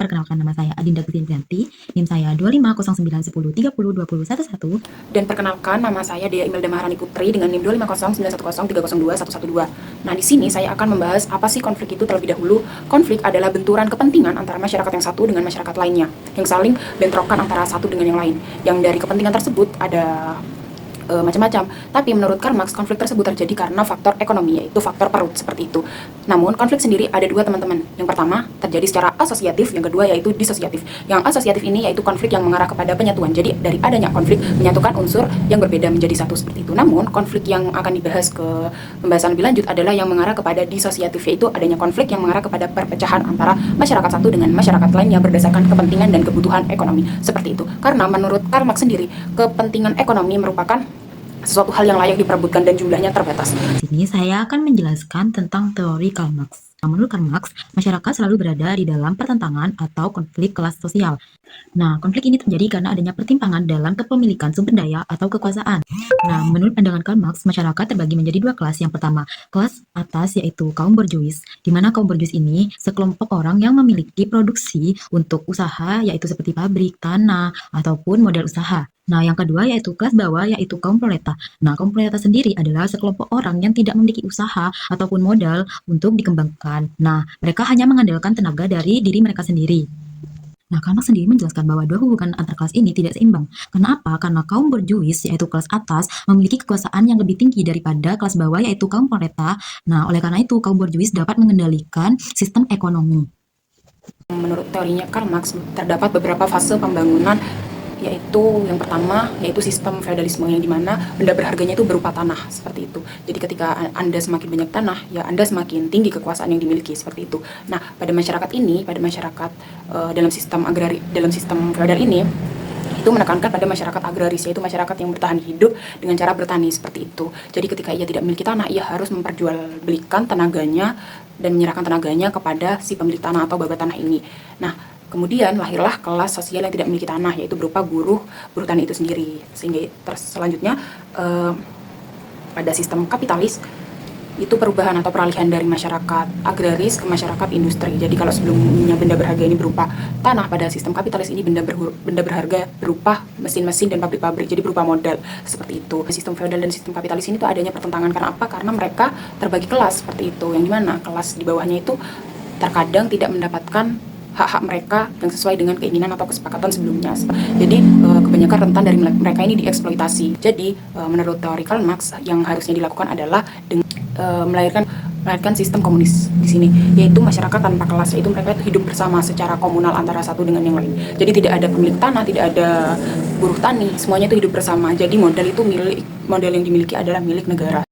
Perkenalkan, nama saya Adinda Gusindrianti, NIM saya 250910302011. Dan perkenalkan, nama saya Dea Imelda Maharani Putri dengan NIM 2509103021112. Nah, di sini saya akan membahas apa sih konflik itu terlebih dahulu. Konflik adalah benturan kepentingan antara masyarakat yang satu dengan masyarakat lainnya, yang saling bentrokan antara satu dengan yang lain. Yang dari kepentingan tersebut ada macam-macam. Tapi menurut Karl Marx, konflik tersebut terjadi karena faktor ekonomi, yaitu faktor perut, seperti itu. Namun, konflik sendiri ada dua, teman-teman. Yang pertama, terjadi secara asosiatif, yang kedua yaitu disosiatif. Yang asosiatif ini yaitu konflik yang mengarah kepada penyatuan. Jadi, dari adanya konflik, menyatukan unsur yang berbeda menjadi satu, seperti itu. Namun, konflik yang akan dibahas ke pembahasan lebih lanjut adalah yang mengarah kepada disosiatif, yaitu adanya konflik yang mengarah kepada perpecahan antara masyarakat satu dengan masyarakat lainnya berdasarkan kepentingan dan kebutuhan ekonomi, seperti itu. Karena menurut Karl Marx sendiri, kepentingan ekonomi merupakan sesuatu hal yang layak diperebutkan dan jumlahnya terbatas. Di sini saya akan menjelaskan tentang teori Karl Marx. Menurut Karl Marx, masyarakat selalu berada di dalam pertentangan atau konflik kelas sosial. Nah, konflik ini terjadi karena adanya pertimpangan dalam kepemilikan sumber daya atau kekuasaan. Nah, menurut pandangan Karl Marx, masyarakat terbagi menjadi dua kelas. Yang pertama, kelas atas yaitu kaum borjuis, di mana kaum borjuis ini sekelompok orang yang memiliki produksi untuk usaha, yaitu seperti pabrik, tanah, ataupun modal usaha. Nah, yang kedua yaitu kelas bawah, yaitu kaum proleta. Nah, kaum proleta sendiri adalah sekelompok orang yang tidak memiliki usaha ataupun modal untuk dikembangkan. Nah, mereka hanya mengandalkan tenaga dari diri mereka sendiri. Nah, Karl Marx sendiri menjelaskan bahwa dua hubungan antar kelas ini tidak seimbang. Kenapa? Karena kaum borjuis, yaitu kelas atas, memiliki kekuasaan yang lebih tinggi daripada kelas bawah, yaitu kaum proleta. Nah, oleh karena itu, kaum borjuis dapat mengendalikan sistem ekonomi. Menurut teorinya Karl Marx, terdapat beberapa fase pembangunan, yaitu yang pertama yaitu sistem feodalisme, yang dimana benda berharganya itu berupa tanah, seperti itu. Jadi ketika Anda semakin banyak tanah, ya Anda semakin tinggi kekuasaan yang dimiliki, seperti itu. Nah, pada masyarakat ini, dalam sistem feodal ini, itu menekankan pada masyarakat agraris, yaitu masyarakat yang bertahan hidup dengan cara bertani, seperti itu. Jadi ketika ia tidak memiliki tanah, ia harus memperjualbelikan tenaganya dan menyerahkan tenaganya kepada si pemilik tanah atau babat tanah ini. Nah, kemudian lahirlah kelas sosial yang tidak memiliki tanah, yaitu berupa buruh tani itu sendiri. Sehingga selanjutnya pada sistem kapitalis itu perubahan atau peralihan dari masyarakat agraris ke masyarakat industri. Jadi kalau sebelumnya benda berharga ini berupa tanah, pada sistem kapitalis ini benda berharga berupa mesin-mesin dan pabrik-pabrik, jadi berupa modal, seperti itu. Sistem feodal dan sistem kapitalis ini tuh adanya pertentangan. Karena apa? Karena mereka terbagi kelas, seperti itu, yang dimana kelas di bawahnya itu terkadang tidak mendapatkan hak-hak mereka yang sesuai dengan keinginan atau kesepakatan sebelumnya. Jadi kebanyakan rentan dari mereka ini dieksploitasi. Jadi menurut teori Karl Marx, yang harusnya dilakukan adalah dengan melahirkan sistem komunis di sini, yaitu masyarakat tanpa kelas, yaitu mereka itu hidup bersama secara komunal antara satu dengan yang lain. Jadi tidak ada pemilik tanah, tidak ada buruh tani, semuanya itu hidup bersama. Jadi modal yang dimiliki adalah milik negara.